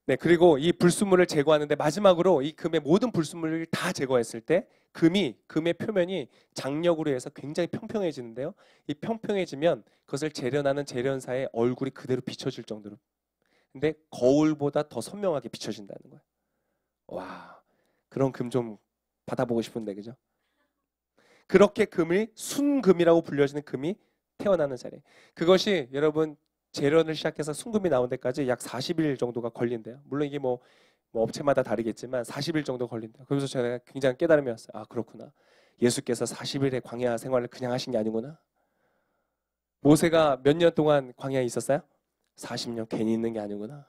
네, 그리고 이 불순물을 제거하는데 마지막으로 이 금의 모든 불순물을 다 제거했을 때 금의 표면이 장력으로 해서 굉장히 평평해지는데요. 이 평평해지면 그것을 재련하는 재련사의 얼굴이 그대로 비춰질 정도로. 근데 거울보다 더 선명하게 비춰진다는 거예요. 와, 그런 금 좀 받아보고 싶은데, 그죠? 그렇게 금이 순금이라고 불려지는 금이 태어나는 자리. 그것이 여러분 재련을 시작해서 순금이 나온 데까지 약 40일 정도가 걸린대요. 물론 이게 뭐 업체마다 다르겠지만 40일 정도 걸린대요. 그래서 제가 굉장히 깨달음이 왔어요. 그렇구나. 예수께서 40일의 광야 생활을 그냥 하신 게 아니구나. 모세가 몇 년 동안 광야에 있었어요? 40년 괜히 있는 게 아니구나.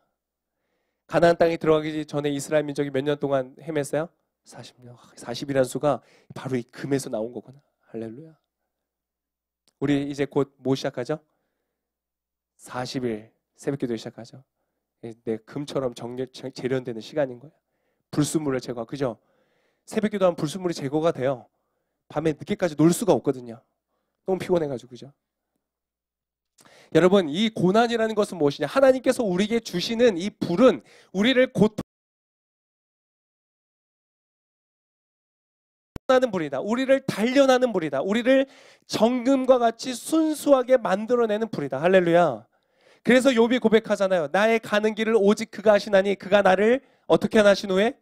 가나안 땅에 들어가기 전에 이스라엘 민족이 몇 년 동안 헤맸어요? 40년. 40이라는 수가 바로 이 금에서 나온 거구나. 할렐루야. 우리 이제 곧 뭐 시작하죠? 40일 새벽기도 시작하죠. 내 금처럼 재련되는 시간인 거예요. 불순물을 제거, 그죠? 새벽기도하면 불순물이 제거가 돼요. 밤에 늦게까지 놀 수가 없거든요. 너무 피곤해가지고, 그죠? 여러분, 이 고난이라는 것은 무엇이냐? 하나님께서 우리에게 주시는 이 불은 우리를 고통하는 불이다. 우리를 단련하는 불이다. 우리를 정금과 같이 순수하게 만들어내는 불이다. 할렐루야. 그래서 욥이 고백하잖아요. 나의 가는 길을 오직 그가 하시나니 그가 나를 어떻게 하신 후에?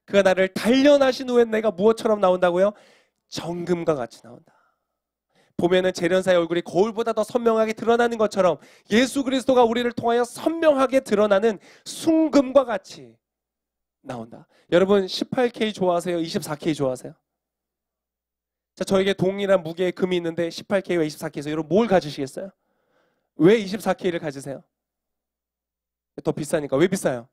그가 나를 단련하신 후에 내가 무엇처럼 나온다고요? 정금과 같이 나온다. 보면은 재련사의 얼굴이 거울보다 더 선명하게 드러나는 것처럼 예수 그리스도가 우리를 통하여 선명하게 드러나는 순금과 같이 나온다. 여러분 18K 좋아하세요? 24K 좋아하세요? 자, 저에게 동일한 무게의 금이 있는데 18K와 24K에서 여러분 뭘 가지시겠어요? 왜 24K를 가지세요? 더 비싸니까. 왜 비싸요?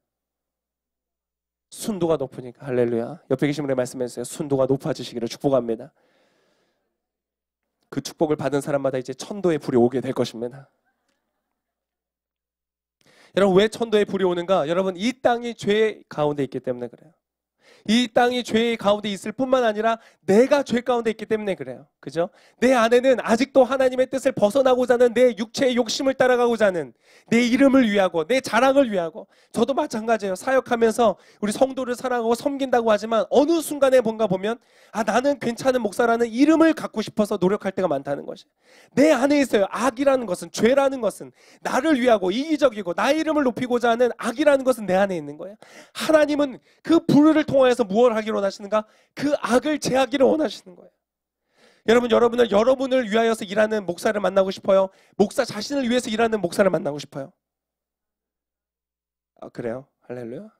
순도가 높으니까. 할렐루야. 옆에 계신 분의 말씀해주세요. 순도가 높아지시기를 축복합니다. 그 축복을 받은 사람마다 이제 천도의 불이 오게 될 것입니다. 여러분 왜 천도의 불이 오는가? 여러분 이 땅이 죄 가운데 있기 때문에 그래요. 이 땅이 죄의 가운데 있을 뿐만 아니라 내가 죄 가운데 있기 때문에 그래요. 그죠? 내 안에는 아직도 하나님의 뜻을 벗어나고자 하는 내 육체의 욕심을 따라가고자 하는 내 이름을 위하고 내 자랑을 위하고 저도 마찬가지예요. 사역하면서 우리 성도를 사랑하고 섬긴다고 하지만 어느 순간에 뭔가 보면 나는 괜찮은 목사라는 이름을 갖고 싶어서 노력할 때가 많다는 것이 내 안에 있어요. 악이라는 것은 죄라는 것은 나를 위하고 이기적이고 나의 이름을 높이고자 하는 악이라는 것은 내 안에 있는 거예요. 하나님은 그 불을 통하여서 무엇을 하기를 원하시는가? 그 악을 제하기를 원하시는 거예요. 여러분을 위하여서 일하는 목사를 만나고 싶어요? 목사 자신을 위해서 일하는 목사를 만나고 싶어요? 그래요? 할렐루야.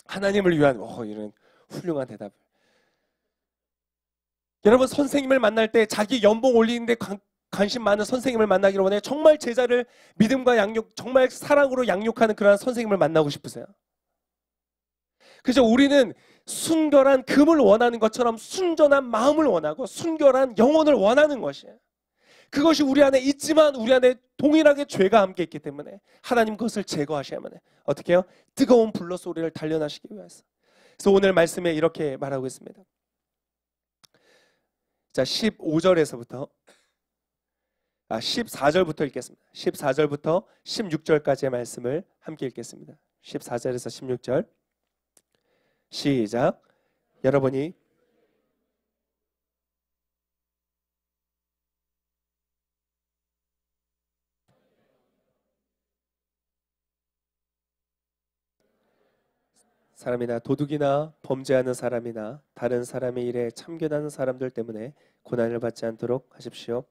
하나님을 위한 이런 훌륭한 대답을. 여러분 선생님을 만날 때 자기 연봉 올리는데 관심 많은 선생님을 만나기를 원해요? 정말 제자를 믿음과 양육, 정말 사랑으로 양육하는 그러한 선생님을 만나고 싶으세요? 그래서 우리는 순결한 금을 원하는 것처럼 순전한 마음을 원하고 순결한 영혼을 원하는 것이에요. 그것이 우리 안에 있지만 우리 안에 동일하게 죄가 함께 있기 때문에 하나님 그것을 제거하셔야만 해요. 어떻게 해요? 뜨거운 불로 소리를 단련하시기 위해서. 그래서 오늘 말씀에 이렇게 말하고 있습니다. 자, 14절부터 읽겠습니다. 14절부터 16절까지의 말씀을 함께 읽겠습니다. 14절에서 16절 시작. 여러분이 사람이나 도둑이나 범죄하는 사람이나 다른 사람의 일에 참견하는 사람들 때문에 고난을 받지 않도록 하십시오.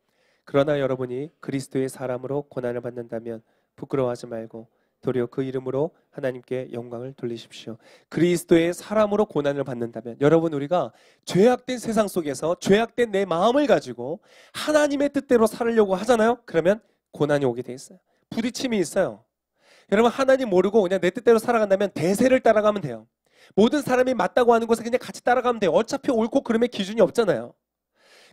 그러나 여러분이 그리스도의 사람으로 고난을 받는다면 부끄러워하지 말고 도리어 그 이름으로 하나님께 영광을 돌리십시오. 그리스도의 사람으로 고난을 받는다면 여러분 우리가 죄악된 세상 속에서 죄악된 내 마음을 가지고 하나님의 뜻대로 살려고 하잖아요. 그러면 고난이 오게 돼 있어요. 부딪힘이 있어요. 여러분 하나님 모르고 그냥 내 뜻대로 살아간다면 대세를 따라가면 돼요. 모든 사람이 맞다고 하는 것을 그냥 같이 따라가면 돼요. 어차피 옳고 그름의 기준이 없잖아요.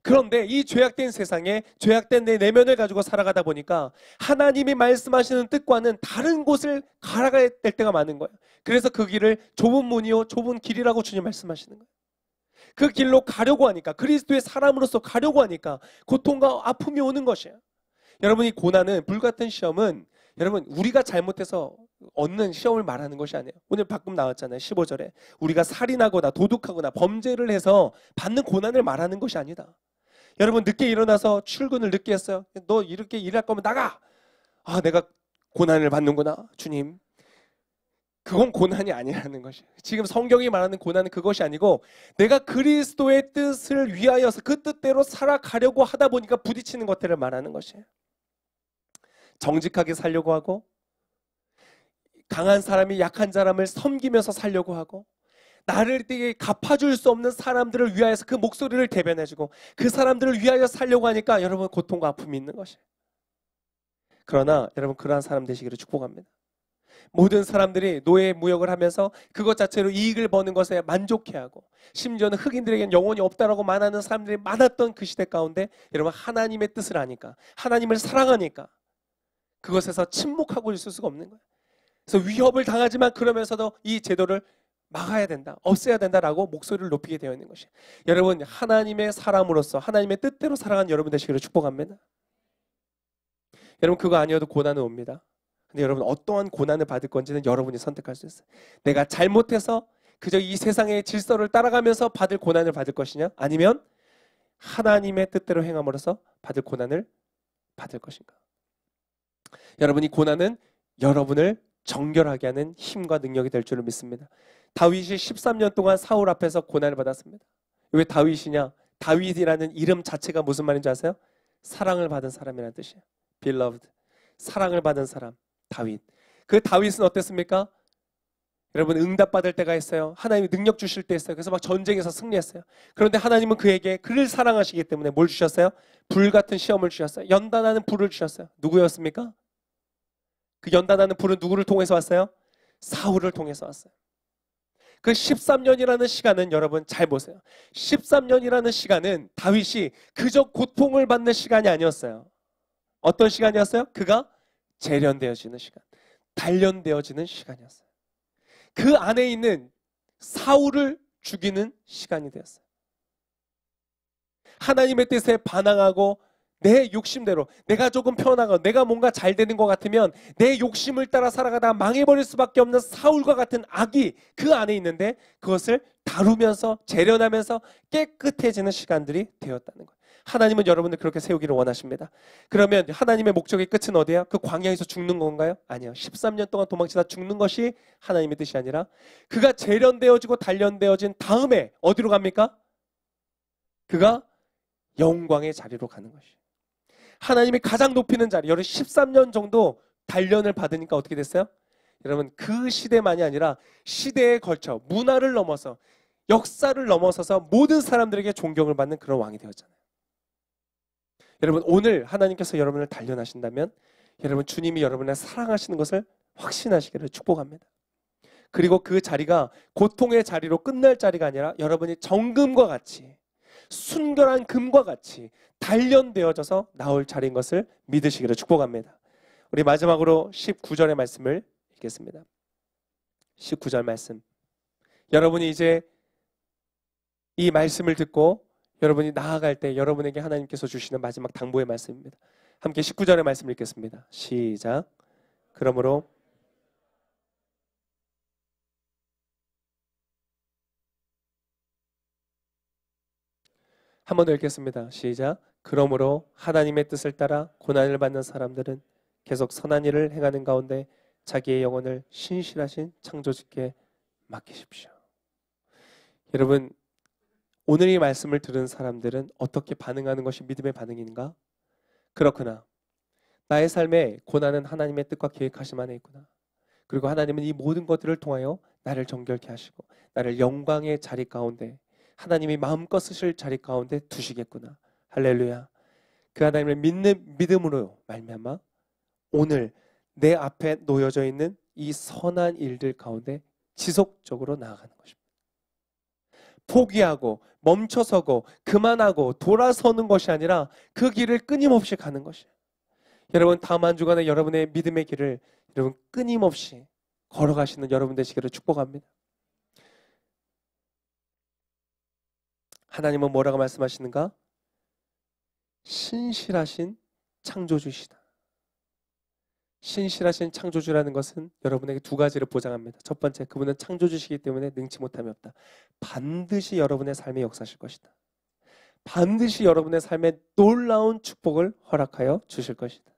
그런데 이 죄악된 세상에 죄악된 내 내면을 가지고 살아가다 보니까 하나님이 말씀하시는 뜻과는 다른 곳을 가야 될 때가 많은 거예요. 그래서 그 길을 좁은 문이요 좁은 길이라고 주님 말씀하시는 거예요. 그 길로 가려고 하니까 그리스도의 사람으로서 가려고 하니까 고통과 아픔이 오는 것이에요. 여러분 이 고난은 불같은 시험은 여러분 우리가 잘못해서 얻는 시험을 말하는 것이 아니에요. 오늘 방금 나왔잖아요. 15절에 우리가 살인하거나 도둑하거나 범죄를 해서 받는 고난을 말하는 것이 아니다. 여러분 늦게 일어나서 출근을 늦게 했어요. 너 이렇게 일할 거면 나가. 내가 고난을 받는구나. 주님. 그건 고난이 아니라는 것이에요. 지금 성경이 말하는 고난은 그것이 아니고 내가 그리스도의 뜻을 위하여서 그 뜻대로 살아가려고 하다 보니까 부딪히는 것들을 말하는 것이에요. 정직하게 살려고 하고 강한 사람이 약한 사람을 섬기면서 살려고 하고 나를 되게 갚아줄 수 없는 사람들을 위하여서 그 목소리를 대변해주고 그 사람들을 위하여 살려고 하니까 여러분 고통과 아픔이 있는 것이에요. 그러나 여러분 그러한 사람 되시기를 축복합니다. 모든 사람들이 노예 무역을 하면서 그것 자체로 이익을 버는 것에 만족해하고 심지어는 흑인들에게는 영혼이 없다라고 말하는 사람들이 많았던 그 시대 가운데 여러분 하나님의 뜻을 아니까 하나님을 사랑하니까 그것에서 침묵하고 있을 수가 없는 거예요. 그래서 위협을 당하지만 그러면서도 이 제도를 막아야 된다, 없애야 된다라고 목소리를 높이게 되어 있는 것이에요. 여러분 하나님의 사람으로서 하나님의 뜻대로 살아가는 여러분 되시기를 축복합니다. 여러분 그거 아니어도 고난은 옵니다. 근데 여러분 어떠한 고난을 받을 건지는 여러분이 선택할 수 있어요. 내가 잘못해서 그저 이 세상의 질서를 따라가면서 받을 고난을 받을 것이냐 아니면 하나님의 뜻대로 행함으로써 받을 고난을 받을 것인가. 여러분 이 고난은 여러분을 정결하게 하는 힘과 능력이 될 줄을 믿습니다. 다윗이 13년 동안 사울 앞에서 고난을 받았습니다. 왜 다윗이냐? 다윗이라는 이름 자체가 무슨 말인지 아세요? 사랑을 받은 사람이라는 뜻이에요. beloved. 사랑을 받은 사람, 다윗. 그 다윗은 어땠습니까? 여러분 응답받을 때가 있어요. 하나님이 능력 주실 때 있어요. 그래서 막 전쟁에서 승리했어요. 그런데 하나님은 그에게 그를 사랑하시기 때문에 뭘 주셨어요? 불 같은 시험을 주셨어요. 연단하는 불을 주셨어요. 누구였습니까? 그 연단하는 불은 누구를 통해서 왔어요? 사울을 통해서 왔어요. 그 13년이라는 시간은 여러분 잘 보세요. 13년이라는 시간은 다윗이 그저 고통을 받는 시간이 아니었어요. 어떤 시간이었어요? 그가 재련되어지는 시간, 단련되어지는 시간이었어요. 그 안에 있는 사울을 죽이는 시간이 되었어요. 하나님의 뜻에 반항하고 내 욕심대로 내가 조금 편하고 내가 뭔가 잘 되는 것 같으면 내 욕심을 따라 살아가다가 망해버릴 수밖에 없는 사울과 같은 악이 그 안에 있는데 그것을 다루면서 재련하면서 깨끗해지는 시간들이 되었다는 거예요. 하나님은 여러분들 그렇게 세우기를 원하십니다. 그러면 하나님의 목적의 끝은 어디야? 그 광야에서 죽는 건가요? 아니요. 13년 동안 도망치다 죽는 것이 하나님의 뜻이 아니라 그가 재련되어지고 단련되어진 다음에 어디로 갑니까? 그가 영광의 자리로 가는 것이에요. 하나님이 가장 높이는 자리, 여러분 13년 정도 단련을 받으니까 어떻게 됐어요? 여러분 그 시대만이 아니라 시대에 걸쳐 문화를 넘어서 역사를 넘어서서 모든 사람들에게 존경을 받는 그런 왕이 되었잖아요. 여러분 오늘 하나님께서 여러분을 단련하신다면 여러분 주님이 여러분을 사랑하시는 것을 확신하시기를 축복합니다. 그리고 그 자리가 고통의 자리로 끝날 자리가 아니라 여러분이 정금과 같이 순결한 금과 같이 단련되어져서 나올 자리인 것을 믿으시기를 축복합니다. 우리 마지막으로 19절의 말씀을 읽겠습니다. 19절 말씀. 여러분이 이제 이 말씀을 듣고 여러분이 나아갈 때 여러분에게 하나님께서 주시는 마지막 당부의 말씀입니다. 함께 19절의 말씀을 읽겠습니다. 시작. 그러므로 한 번 더 읽겠습니다. 시작. 그러므로 하나님의 뜻을 따라 고난을 받는 사람들은 계속 선한 일을 행하는 가운데 자기의 영혼을 신실하신 창조주께 맡기십시오. 여러분 오늘 이 말씀을 들은 사람들은 어떻게 반응하는 것이 믿음의 반응인가? 그렇구나. 나의 삶에 고난은 하나님의 뜻과 계획하심 안에 있구나. 그리고 하나님은 이 모든 것들을 통하여 나를 정결케 하시고 나를 영광의 자리 가운데 하나님이 마음껏 쓰실 자리 가운데 두시겠구나. 할렐루야. 그 하나님을 믿는 믿음으로 말미암아 오늘 내 앞에 놓여져 있는 이 선한 일들 가운데 지속적으로 나아가는 것입니다. 포기하고 멈춰서고 그만하고 돌아서는 것이 아니라 그 길을 끊임없이 가는 것이에요. 여러분 다음 한 주간에 여러분의 믿음의 길을 여러분 끊임없이 걸어가시는 여러분 되시기를 축복합니다. 하나님은 뭐라고 말씀하시는가? 신실하신 창조주시다. 신실하신 창조주라는 것은 여러분에게 두 가지를 보장합니다. 첫 번째, 그분은 창조주시기 때문에 능치 못함이 없다. 반드시 여러분의 삶에 역사하실 것이다. 반드시 여러분의 삶에 놀라운 축복을 허락하여 주실 것이다.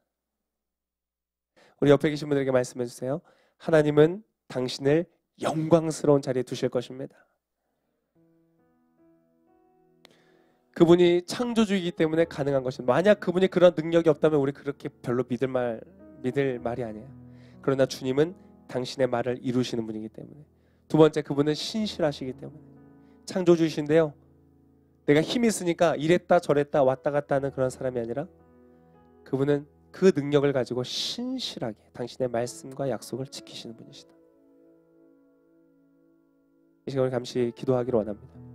우리 옆에 계신 분들에게 말씀해 주세요. 하나님은 당신을 영광스러운 자리에 두실 것입니다. 그분이 창조주이기 때문에 가능한 것입니다. 만약 그분이 그런 능력이 없다면 우리 그렇게 별로 믿을 말이 아니에요. 그러나 주님은 당신의 말을 이루시는 분이기 때문에. 두 번째, 그분은 신실하시기 때문에. 창조주이신데요, 내가 힘이 있으니까 이랬다 저랬다 왔다 갔다 하는 그런 사람이 아니라 그분은 그 능력을 가지고 신실하게 당신의 말씀과 약속을 지키시는 분이시다. 이 시간을 감시 기도하기를 원합니다.